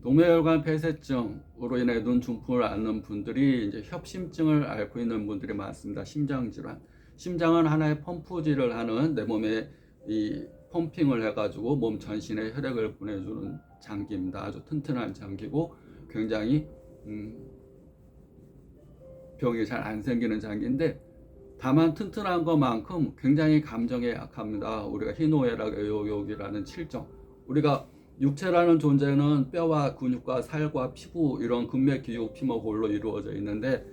동맥혈관 폐쇄증으로 인해 눈 중풍을 앓는 분들이 이제 협심증을 앓고 있는 분들이 많습니다. 심장 질환. 심장은 하나의 펌프질을 하는 내 몸에 이 펌핑을 해가지고 몸 전신에 혈액을 보내주는 장기입니다. 아주 튼튼한 장기고 굉장히 병이 잘 안 생기는 장기인데, 다만 튼튼한 것만큼 굉장히 감정에 약합니다. 우리가 희노애락 애욕이라는 칠정. 우리가 육체라는 존재는 뼈와 근육과 살과 피부, 이런 근맥, 기육, 피膜골로 이루어져 있는데,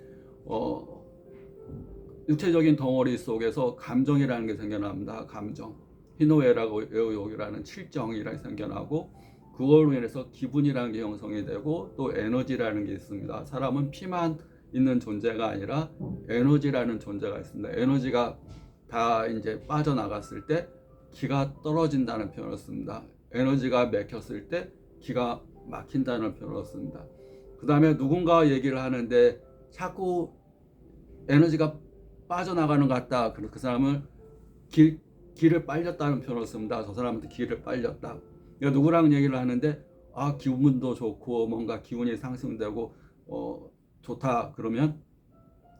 육체적인 덩어리 속에서 감정이라는 게 생겨납니다. 감정. 희노애락 애욕이라는 칠정이 생겨나고, 그걸로 인해서 기분이라는 게 형성이 되고, 또 에너지라는 게 있습니다. 사람은 피만 있는 존재가 아니라 에너지라는 존재가 있습니다. 에너지가 다 이제 빠져나갔을 때 기가 떨어진다는 표현을 씁니다. 에너지가 막혔을 때 기가 막힌다는 표현을 씁니다. 그 다음에 누군가 얘기를 하는데 자꾸 에너지가 빠져나가는 것 같다. 그 사람을 기를 빨렸다는 표현을 씁니다. 저 사람한테 기를 빨렸다. 그러니까 누구랑 얘기를 하는데 기분도 좋고 뭔가 기운이 상승되고 좋다 그러면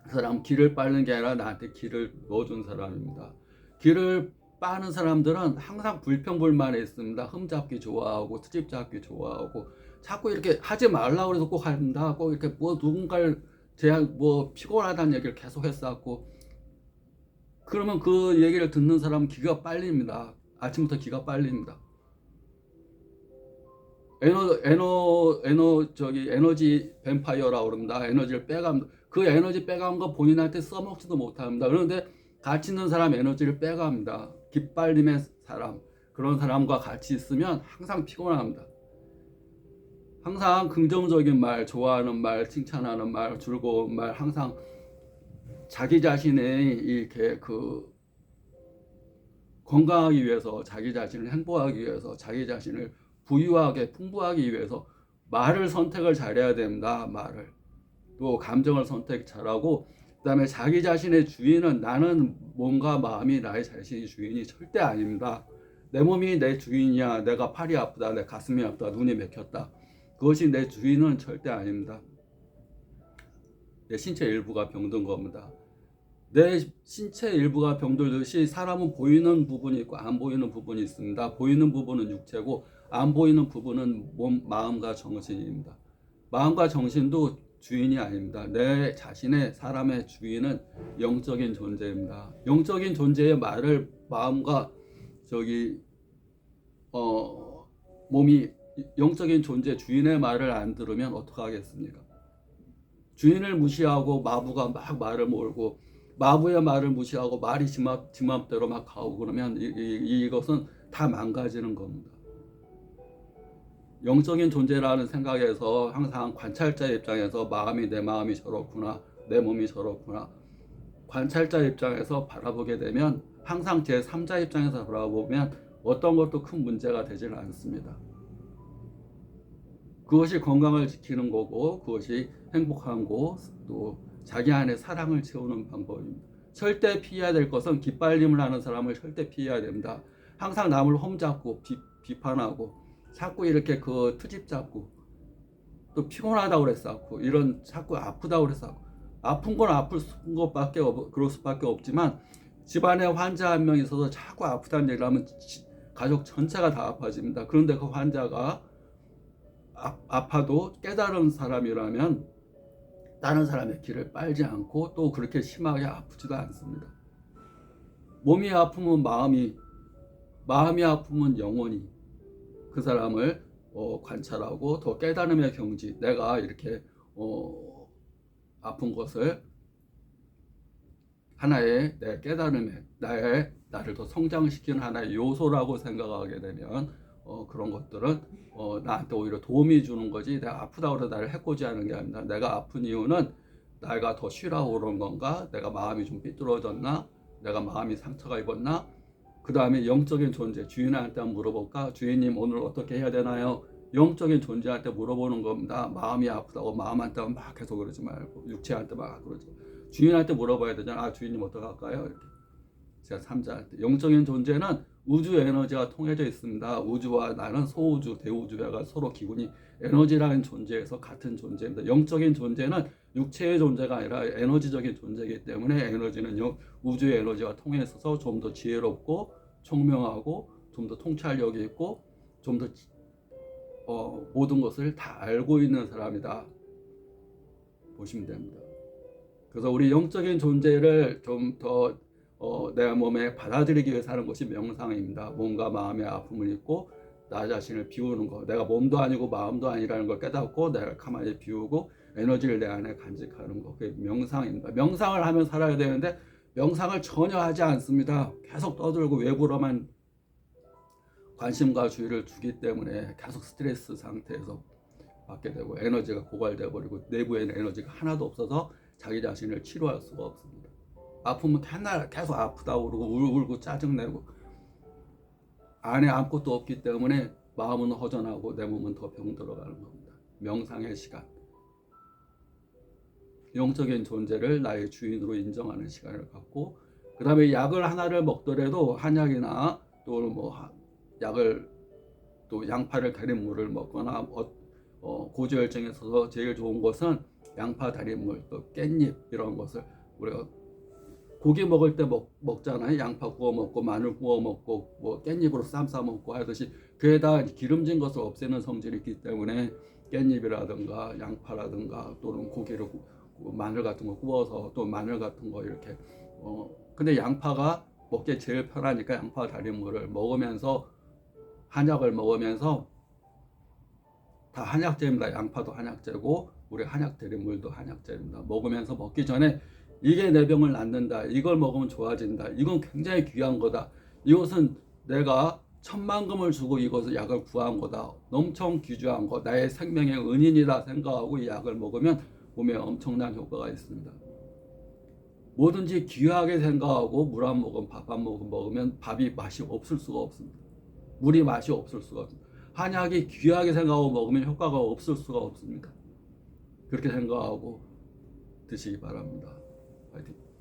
그 사람 기를 빨는 게 아니라 나한테 기를 넣어준 사람입니다. 기를 빠는 사람들은 항상 불평불만에 있습니다. 흠잡기 좋아하고 트집 잡기 좋아하고 자꾸 이렇게 하지 말라고 해서 꼭 한다. 꼭 이렇게 뭐 누군가를 제한 뭐 피곤하다는 얘기를 계속 했었고, 그러면 그 얘기를 듣는 사람은 기가 빨립니다. 아침부터 기가 빨립니다. 에너지 뱀파이어라고 그럽니다. 에너지를 빼갑니다. 그 에너지 빼간 거 본인한테 써먹지도 못합니다. 그런데 같이 있는 사람 에너지를 빼갑니다. 기빨림의 사람, 그런 사람과 같이 있으면 항상 피곤합니다. 항상 긍정적인 말, 좋아하는 말, 칭찬하는 말, 즐거운 말, 항상 자기 자신의 이렇게 건강하기 위해서, 자기 자신을 행복하기 위해서, 자기 자신을 부유하게 풍부하기 위해서 말을 선택을 잘해야 됩니다. 말을. 또 감정을 선택 잘하고, 그 다음에 자기 자신의 주인은, 나는 몸과 마음이 나의 자신의 주인이 절대 아닙니다. 내 몸이 내 주인이야. 내가 팔이 아프다, 내 가슴이 아프다, 눈이 막혔다, 그것이 내 주인은 절대 아닙니다. 내 신체 일부가 병든 겁니다. 내 신체 일부가 병들듯이 사람은 보이는 부분이 있고 안 보이는 부분이 있습니다. 보이는 부분은 육체고 안 보이는 부분은 마음과 정신입니다. 마음과 정신도 주인이 아닙니다. 내 자신의, 사람의 주인은 영적인 존재입니다. 영적인 존재의 말을 마음과 몸이, 영적인 존재 주인의 말을 안 들으면 어떡하겠습니까? 주인을 무시하고 마부가 막 말을 몰고 마부의 말을 무시하고 말이 지맘대로 막 가고 그러면 이것은 다 망가지는 겁니다. 영적인 존재라는 생각에서 항상 관찰자 입장에서 내 마음이 저렇구나, 내 몸이 저렇구나, 관찰자 입장에서 바라보게 되면, 항상 제3자 입장에서 바라보면 어떤 것도 큰 문제가 되지는 않습니다. 그것이 건강을 지키는 거고, 그것이 행복한 거, 또 자기 안에 사랑을 채우는 방법입니다. 절대 피해야 될 것은 기빨림을 하는 사람을 절대 피해야 됩니다. 항상 남을 험잡고 비판하고 자꾸 이렇게 트집 잡고 또 피곤하다고 그랬었고, 이런 자꾸 아프다고 그랬었고, 아픈 건 아플 것밖에 그럴 수밖에 없지만, 집안에 환자 한 명 있어서 자꾸 아프다는 얘기를 하면 가족 전체가 다 아파집니다. 그런데 그 환자가 아파도 깨달은 사람이라면 다른 사람의 기를 빨지 않고 또 그렇게 심하게 아프지도 않습니다. 몸이 아프면 마음이 아프면 영혼이 그 사람을 관찰하고 더 깨달음의 경지, 내가 이렇게 아픈 것을 하나의 내 깨달음의, 나를 더 성장시키는 하나의 요소라고 생각하게 되면 그런 것들은 나한테 오히려 도움이 주는 거지, 내가 아프다고 해서 나를 해코지하는 게 아닙니다. 내가 아픈 이유는 내가 더 쉬라고 그런 건가, 내가 마음이 좀 삐뚤어졌나, 내가 마음이 상처가 입었나. 그 다음에 영적인 존재, 주인한테 한번 물어볼까? 주인님 오늘 어떻게 해야 되나요? 영적인 존재한테 물어보는 겁니다. 마음이 아프다고 마음한테 막 계속 그러지 말고, 육체한테 막 그러지, 주인한테 물어봐야 되잖아. 주인님 어떡할까요? 이렇게 제가 3자한테. 영적인 존재는 우주 에너지가 통해져 있습니다. 우주와 나는 소우주, 대우주가 서로 기운이 에너지라는 존재에서 같은 존재입니다. 영적인 존재는 육체의 존재가 아니라 에너지적인 존재이기 때문에 에너지는 우주의 에너지가 통해 있어서 좀 더 지혜롭고 총명하고 좀 더 통찰력이 있고 좀 더 모든 것을 다 알고 있는 사람이다 보시면 됩니다. 그래서 우리 영적인 존재를 좀 더 내 몸에 받아들이기 위해서 하는 것이 명상입니다. 몸과 마음의 아픔을 잊고 나 자신을 비우는 것, 내가 몸도 아니고 마음도 아니라는 걸 깨닫고 내가 가만히 비우고 에너지를 내 안에 간직하는 것, 그게 명상입니다. 명상을 하면 살아야 되는데 명상을 전혀 하지 않습니다. 계속 떠들고 외부로만 관심과 주의를 주기 때문에 계속 스트레스 상태에서 받게 되고 에너지가 고갈돼 버리고 내부에는 에너지가 하나도 없어서 자기 자신을 치료할 수가 없습니다. 아프면 맨날 계속 아프다고 그러고 울고 짜증내고 안에 아무것도 없기 때문에 마음은 허전하고 내 몸은 더 병들어가는 겁니다. 명상의 시간, 영적인 존재를 나의 주인으로 인정하는 시간을 갖고, 그 다음에 약을 하나를 먹더라도 한약이나 또는 뭐 약을 또 양파를 달인 물을 먹거나 고지혈증에 있어서 제일 좋은 것은 양파 달인 물, 또 깻잎 이런 것을 우리가 고기 먹을 때 먹잖아요. 양파 구워 먹고 마늘 구워 먹고 뭐 깻잎으로 쌈 싸 먹고 하듯이 그에다 기름진 것을 없애는 성질이 있기 때문에 깻잎이라든가 양파라든가 또는 고기를 마늘 같은 거 구워서 또 마늘 같은 거 이렇게 근데 양파가 먹기 제일 편하니까 양파 달인 물을 먹으면서 한약을 먹으면서 다 한약재입니다. 양파도 한약재고 우리 한약 달인 물도 한약재입니다. 먹으면서 먹기 전에 이게 내 병을 낫는다. 이걸 먹으면 좋아진다. 이건 굉장히 귀한 거다. 이것은 내가 천만금을 주고 이것을 약을 구한 거다. 엄청 귀중한 거. 나의 생명의 은인이다 생각하고 이 약을 먹으면 몸에 엄청난 효과가 있습니다. 뭐든지 귀하게 생각하고 물 한 모금, 밥 한 모금 먹으면 밥이 맛이 없을 수가 없습니다. 물이 맛이 없을 수가 없습니다. 한약이 귀하게 생각하고 먹으면 효과가 없을 수가 없습니다. 그렇게 생각하고 드시기 바랍니다. 화이팅!